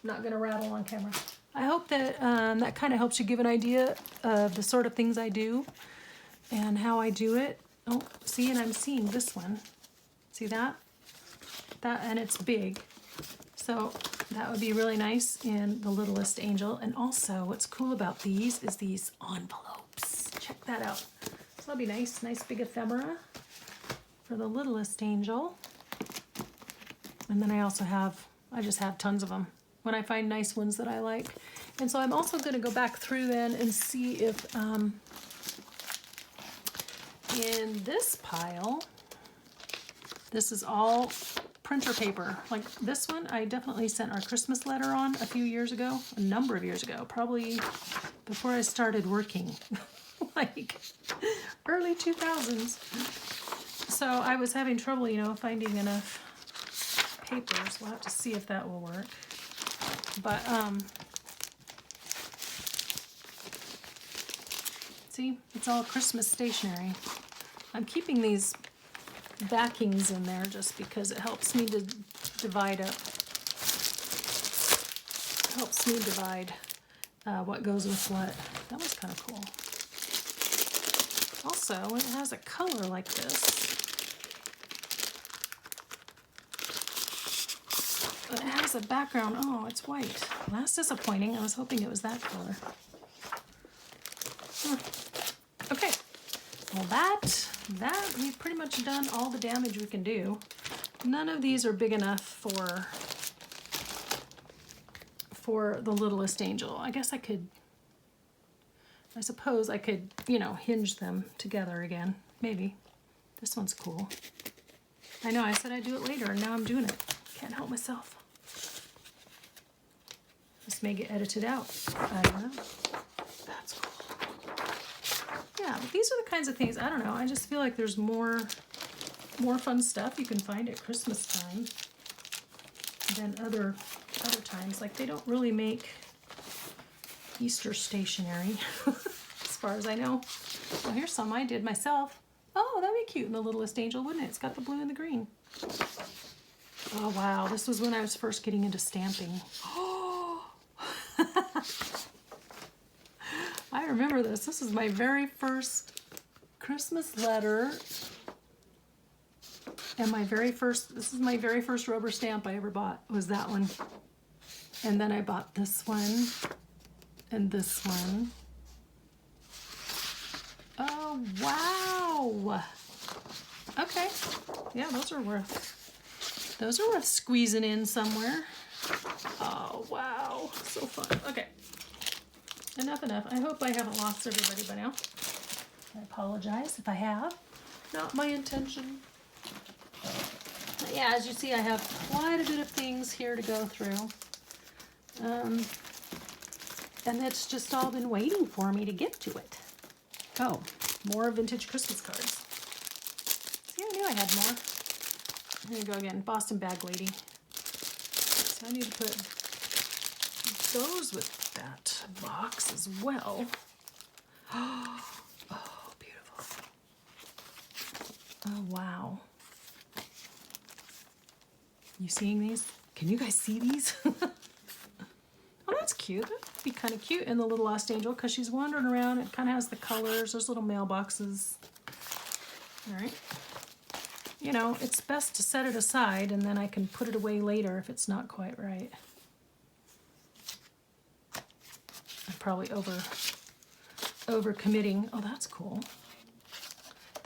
not gonna rattle on camera. I hope that that kind of helps you give an idea of the sort of things I do and how I do it. Oh, see, and I'm seeing this one. See that? And it's big. So that would be really nice in The Littlest Angel. And also, what's cool about these is these envelopes. Check that out. So that'll be nice big ephemera for The Littlest Angel. And then I just have tons of them when I find nice ones that I like. And so I'm also going to go back through then and see if in this pile, this is all printer paper. Like this one, I definitely sent our Christmas letter on a few years ago, a number of years ago, probably before I started working, like early 2000s. So I was having trouble, you know, finding enough papers. We'll have to see if that will work. But, see, it's all Christmas stationery. I'm keeping these backings in there just because it helps me to divide up. It helps me divide what goes with what. That was kind of cool. Also, when it has a color like this, it has a background. Oh, it's white. Well, that's disappointing. I was hoping it was that color. Okay. Well, that we've pretty much done all the damage we can do. None of these are big enough for The Littlest Angel. I suppose I could, you know, hinge them together again. Maybe. This one's cool. I know I said I'd do it later, and now I'm doing it. Can't help myself. This may get edited out. I don't know. That's cool. Yeah, but these are the kinds of things, I don't know, I just feel like there's more fun stuff you can find at Christmas time than other times. Like, they don't really make Easter stationery, as far as I know. Well, here's some I did myself. Oh, that'd be cute in The Littlest Angel, wouldn't it? It's got the blue and the green. Oh, wow. This was when I was first getting into stamping. Oh! I remember this. This is my very first Christmas letter. And this is my very first rubber stamp I ever bought, was that one. And then I bought this one and this one. Oh, wow. Okay. Yeah, those are worth squeezing in somewhere. Oh, wow. So fun. Okay. Enough. I hope I haven't lost everybody by now. I apologize if I have. Not my intention. But yeah, as you see, I have quite a bit of things here to go through. And it's just all been waiting for me to get to it. Oh, more vintage Christmas cards. See, I knew I had more. Here you go again, Boston Bag Lady. So I need to put those with that box as well. Oh, beautiful. Oh, wow. You seeing these? Can you guys see these? Oh, that's cute. That'd be kind of cute in The Little Lost Angel because she's wandering around. It kind of has the colors. There's little mailboxes. All right. You know, it's best to set it aside and then I can put it away later if it's not quite right. I'm probably over committing. Oh, that's cool.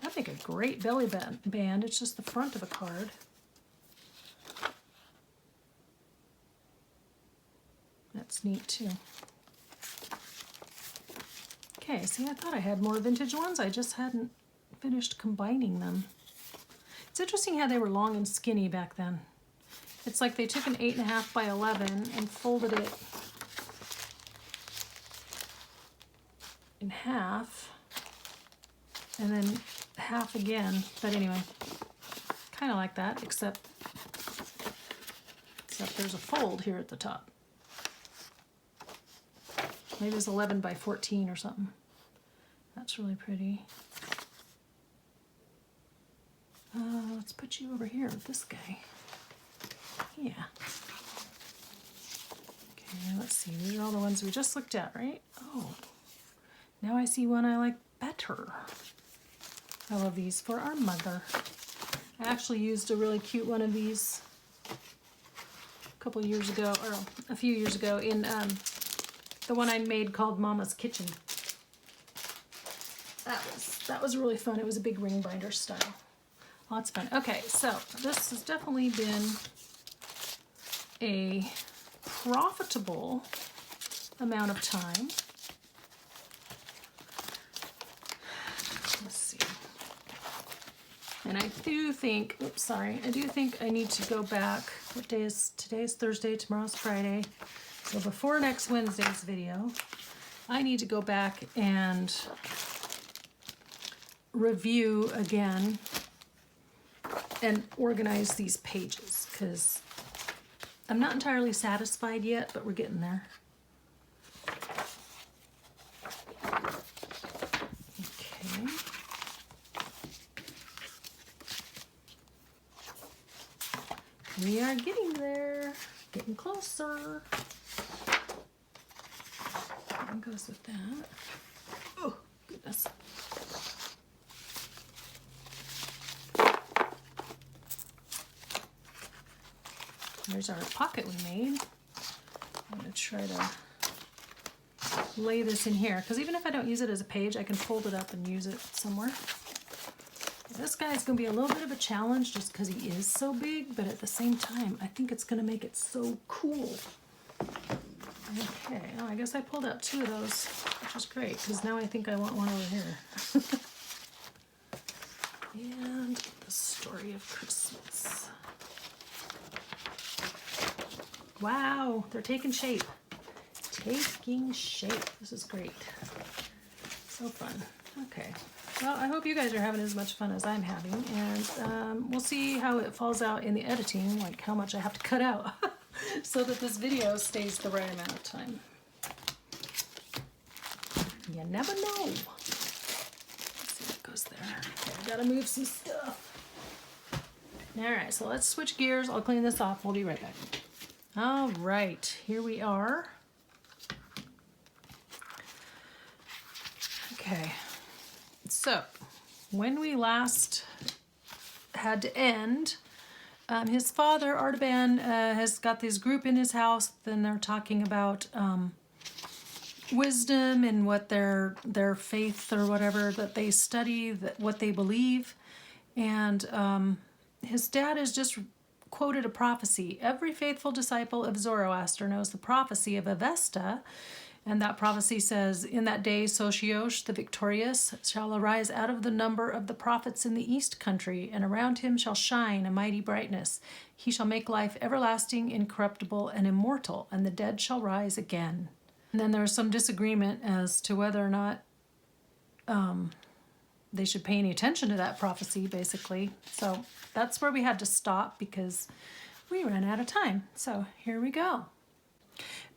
That'd make a great belly band. It's just the front of a card. That's looks neat too. Okay, see, I thought I had more vintage ones. I just hadn't finished combining them. It's interesting how they were long and skinny back then. It's like they took an 8.5 by 11 and folded it in half and then half again. But anyway, kind of like that, except there's a fold here at the top. Maybe it's 11 by 14 or something. That's really pretty. Let's put you over here with this guy. Yeah. Okay, let's see. These are all the ones we just looked at, right? Oh, now I see one I like better. I love these for our mother. I actually used a really cute one of these a couple years ago, or a few years ago, in the one I made called Mama's Kitchen. That was really fun. It was a big ring binder style. Lots of fun. Okay, so this has definitely been a profitable amount of time. Let's see. And I do think, oops, sorry, I do think I need to go back. What day is, today is Thursday, tomorrow's Friday. So before next Wednesday's video, I need to go back and review again and organize these pages, because I'm not entirely satisfied yet, but we're getting there. Okay. We are getting there, getting closer. That goes with that. Oh, goodness. There's our pocket we made. I'm going to try to lay this in here, because even if I don't use it as a page, I can fold it up and use it somewhere. This guy is going to be a little bit of a challenge just because he is so big, but at the same time, I think it's going to make it so cool. Okay, oh, I guess I pulled out 2 of those, which is great, because now I think I want one over here. And the story of Christmas. Wow, they're taking shape. Taking shape. This is great. So fun. Okay. Well, I hope you guys are having as much fun as I'm having, and we'll see how it falls out in the editing, like how much I have to cut out so that this video stays the right amount of time. You never know. Let's see what goes there. Okay, I gotta move some stuff. All right, so let's switch gears. I'll clean this off. We'll be right back. All right, here we are. Okay, so when we last had to end, his father, Artaban, has got this group in his house. Then they're talking about wisdom and what their faith or whatever that they study, what they believe. And his dad has just quoted a prophecy. Every faithful disciple of Zoroaster knows the prophecy of Avesta, and that prophecy says, "In that day Sosiosh the victorious shall arise out of the number of the prophets in the east country, and around him shall shine a mighty brightness. He shall make life everlasting, incorruptible, and immortal, and the dead shall rise again." And then there's some disagreement as to whether or not they should pay any attention to that prophecy, basically. So that's where we had to stop because we ran out of time. So here we go.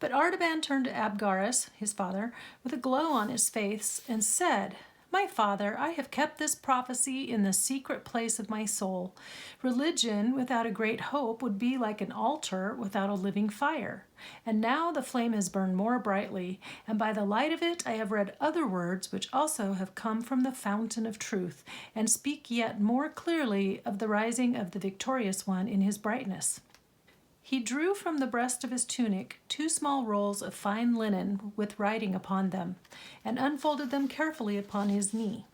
But Artaban turned to Abgarus, his father, with a glow on his face and said, "My father, I have kept this prophecy in the secret place of my soul. Religion without a great hope would be like an altar without a living fire. And now the flame has burned more brightly, and by the light of it I have read other words which also have come from the fountain of truth, and speak yet more clearly of the rising of the victorious one in his brightness." He drew from the breast of his tunic 2 small rolls of fine linen with writing upon them, and unfolded them carefully upon his knee.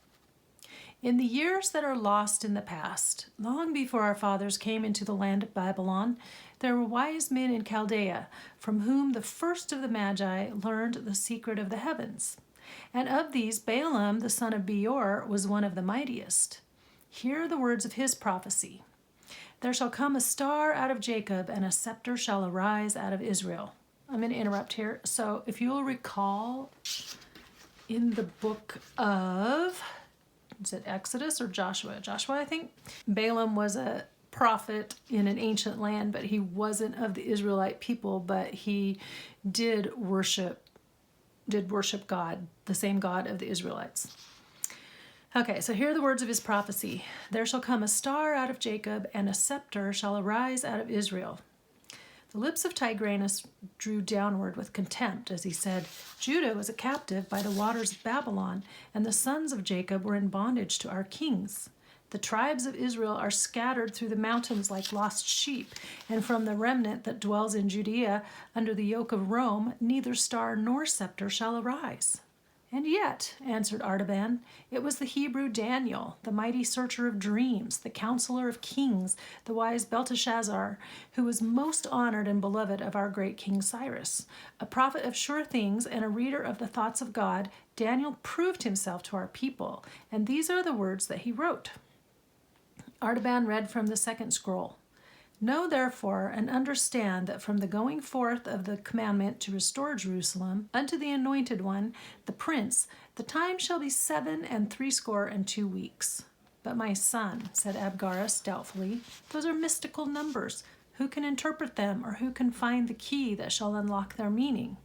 In the years that are lost in the past, long before our fathers came into the land of Babylon, there were wise men in Chaldea, from whom the first of the Magi learned the secret of the heavens. And of these, Balaam, the son of Beor, was one of the mightiest. Hear the words of his prophecy. There shall come a star out of Jacob, and a scepter shall arise out of Israel. I'm going to interrupt here. So if you will recall, in the book of, is it Exodus or Joshua? Joshua, I think. Balaam was a prophet in an ancient land, but he wasn't of the Israelite people, but he did worship God, the same God of the Israelites. Okay, so here are the words of his prophecy. There shall come a star out of Jacob, and a scepter shall arise out of Israel. The lips of Tigranes drew downward with contempt as he said, Judah was a captive by the waters of Babylon, and the sons of Jacob were in bondage to our kings. The tribes of Israel are scattered through the mountains like lost sheep, and from the remnant that dwells in Judea under the yoke of Rome, neither star nor scepter shall arise. And yet, answered Artaban, it was the Hebrew Daniel, the mighty searcher of dreams, the counselor of kings, the wise Belteshazzar, who was most honored and beloved of our great King Cyrus. A prophet of sure things and a reader of the thoughts of God, Daniel proved himself to our people, and these are the words that he wrote. Artaban read from the second scroll. Know therefore and understand that from the going forth of the commandment to restore Jerusalem unto the anointed one, the prince, the time shall be 67 weeks. But my son, said Abgarus doubtfully, those are mystical numbers. Who can interpret them, or who can find the key that shall unlock their meaning?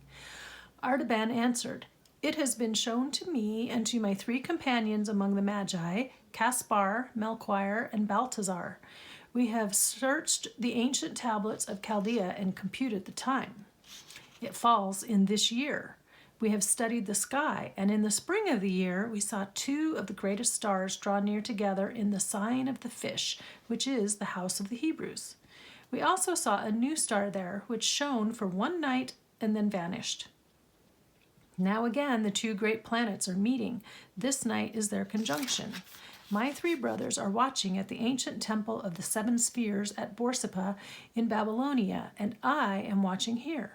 Artaban answered, It has been shown to me and to my 3 companions among the Magi, Caspar, Melchior, and Balthazar. We have searched the ancient tablets of Chaldea and computed the time. It falls in this year. We have studied the sky, and in the spring of the year we saw 2 of the greatest stars draw near together in the sign of the fish, which is the house of the Hebrews. We also saw a new star there, which shone for 1 night and then vanished. Now again the 2 great planets are meeting. This night is their conjunction. My 3 brothers are watching at the ancient temple of the 7 spheres at Borsippa in Babylonia, and I am watching here.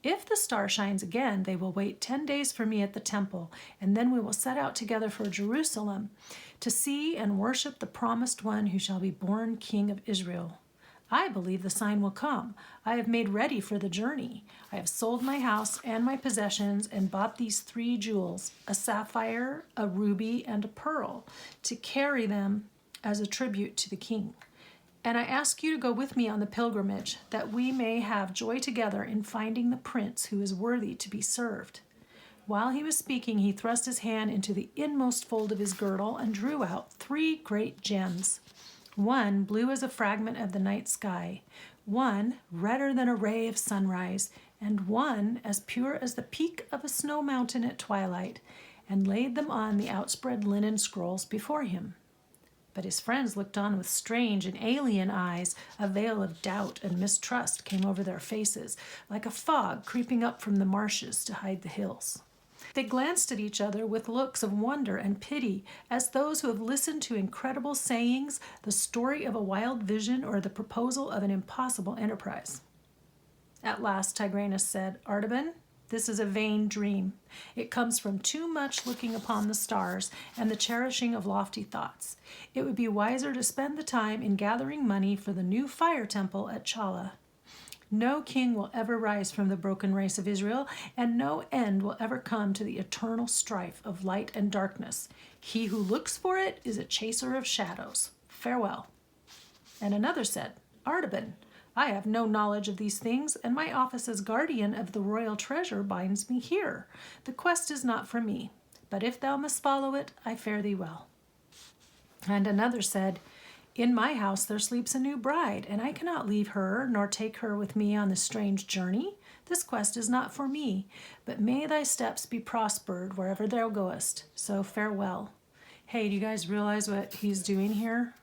If the star shines again, they will wait 10 days for me at the temple, and then we will set out together for Jerusalem to see and worship the promised one who shall be born King of Israel. I believe the sign will come. I have made ready for the journey. I have sold my house and my possessions and bought these 3 jewels, a sapphire, a ruby, and a pearl, to carry them as a tribute to the king. And I ask you to go with me on the pilgrimage, that we may have joy together in finding the prince who is worthy to be served. While he was speaking, he thrust his hand into the inmost fold of his girdle and drew out 3 great gems. One blue as a fragment of the night sky, one redder than a ray of sunrise, and one as pure as the peak of a snow mountain at twilight, and laid them on the outspread linen scrolls before him. But his friends looked on with strange and alien eyes. A veil of doubt and mistrust came over their faces, like a fog creeping up from the marshes to hide the hills. They glanced at each other with looks of wonder and pity, as those who have listened to incredible sayings, the story of a wild vision, or the proposal of an impossible enterprise. At last Tigranes said, Artaban, this is a vain dream. It comes from too much looking upon the stars and the cherishing of lofty thoughts. It would be wiser to spend the time in gathering money for the new fire temple at Chala. No king will ever rise from the broken race of Israel, and no end will ever come to the eternal strife of light and darkness. He who looks for it is a chaser of shadows. Farewell. And another said, Artaban, I have no knowledge of these things, and my office as guardian of the royal treasure binds me here. The quest is not for me, but if thou must follow it, I fare thee well. And another said, In my house there sleeps a new bride, and I cannot leave her, nor take her with me on this strange journey. This quest is not for me, but may thy steps be prospered wherever thou goest. So farewell. Hey, do you guys realize what he's doing here?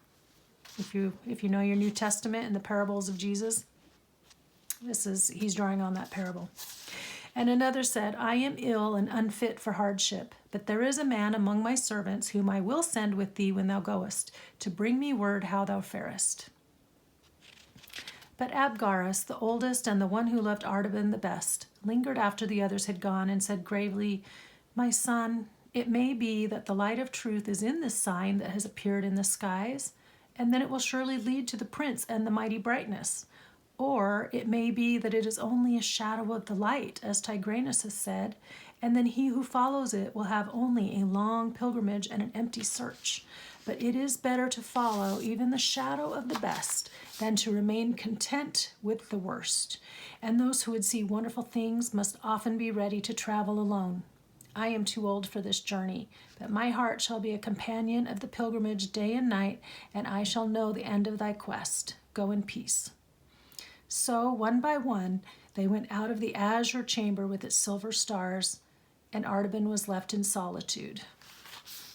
If you know your New Testament and the parables of Jesus, he's drawing on that parable. And another said, I am ill and unfit for hardship, But there is a man among my servants whom I will send with thee when thou goest, to bring me word how thou farest. But Abgarus, the oldest and the one who loved Artaban the best, lingered after the others had gone and said gravely, My son, it may be that the light of truth is in this sign that has appeared in the skies, and then it will surely lead to the prince and the mighty brightness. Or it may be that it is only a shadow of the light, as Tigranes has said, and then he who follows it will have only a long pilgrimage and an empty search. But it is better to follow even the shadow of the best than to remain content with the worst. And those who would see wonderful things must often be ready to travel alone. I am too old for this journey, but my heart shall be a companion of the pilgrimage day and night, and I shall know the end of thy quest. Go in peace. So, one by one, they went out of the azure chamber with its silver stars, and Artaban was left in solitude.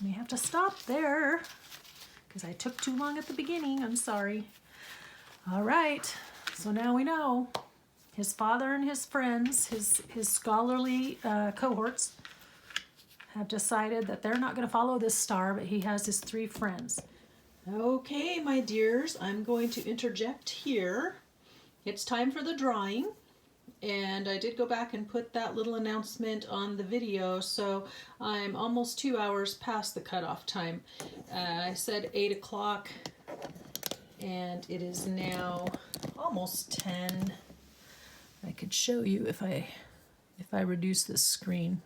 We have to stop there, because I took too long at the beginning. I'm sorry. All right, so now we know. His father and his friends, his scholarly cohorts, have decided that they're not going to follow this star, but he has his 3 friends. Okay, my dears, I'm going to interject here. It's time for the drawing, and I did go back and put that little announcement on the video, so I'm almost 2 hours past the cutoff time. I said 8 o'clock, and it is now almost 10. I could show you if I reduce this screen.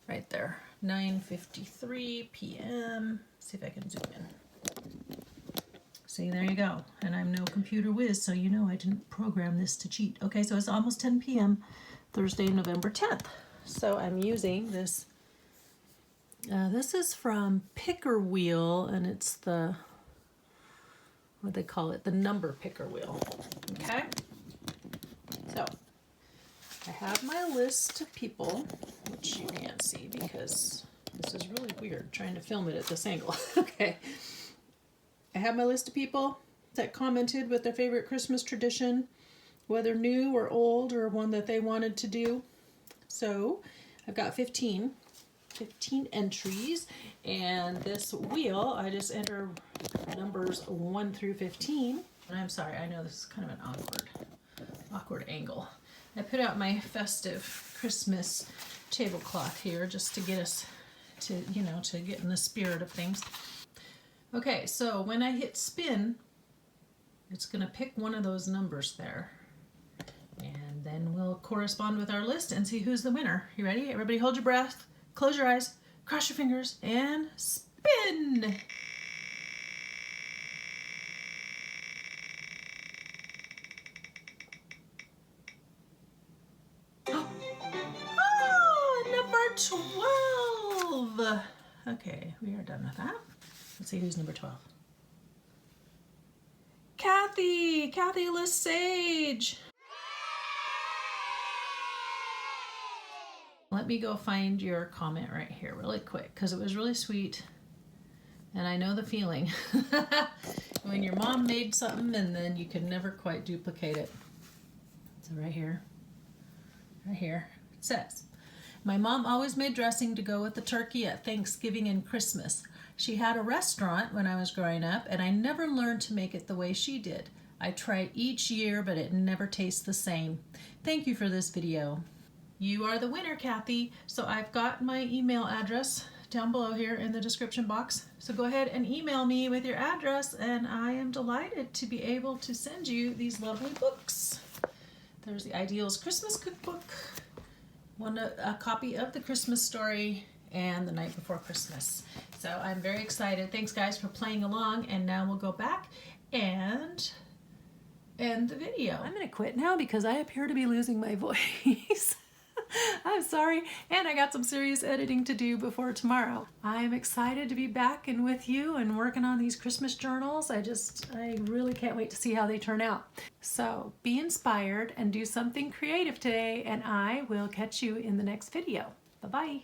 Right there, 9:53 p.m. See if I can zoom in. See, there you go. And I'm no computer whiz, so you know I didn't program this to cheat. Okay, so it's almost 10 p.m. Thursday, November 10th. So I'm using this. This is from Picker Wheel, and it's the, what do they call it? The number picker wheel. Okay? So I have my list of people, which you can't see because this is really weird trying to film it at this angle. Okay. I have my list of people that commented with their favorite Christmas tradition, whether new or old or one that they wanted to do. So I've got 15 entries, and this wheel, I just enter numbers 1 through 15. And I'm sorry, I know this is kind of an awkward angle. I put out my festive Christmas tablecloth here just to get us to, to get in the spirit of things. Okay, so when I hit spin, it's going to pick one of those numbers there. And then we'll correspond with our list and see who's the winner. You ready? Everybody hold your breath, close your eyes, cross your fingers, and spin! Oh, number 12! Okay, we are done with that. Let's see who's number 12. Kathy Lesage. Let me go find your comment right here really quick because it was really sweet. And I know the feeling when your mom made something and then you can never quite duplicate it. So right here, it says, my mom always made dressing to go with the turkey at Thanksgiving and Christmas. She had a restaurant when I was growing up, and I never learned to make it the way she did. I try each year, but it never tastes the same. Thank you for this video. You are the winner, Kathy. So I've got my email address down below here in the description box. So go ahead and email me with your address, and I am delighted to be able to send you these lovely books. There's the Ideals Christmas Cookbook, a copy of The Christmas Story, and The Night Before Christmas. So I'm very excited. Thanks guys for playing along, and now we'll go back and end the video. I'm gonna quit now because I appear to be losing my voice. I'm sorry, and I got some serious editing to do before tomorrow. I'm excited to be back and with you and working on these Christmas journals. I really can't wait to see how they turn out. So be inspired and do something creative today, and I will catch you in the next video. Bye-bye.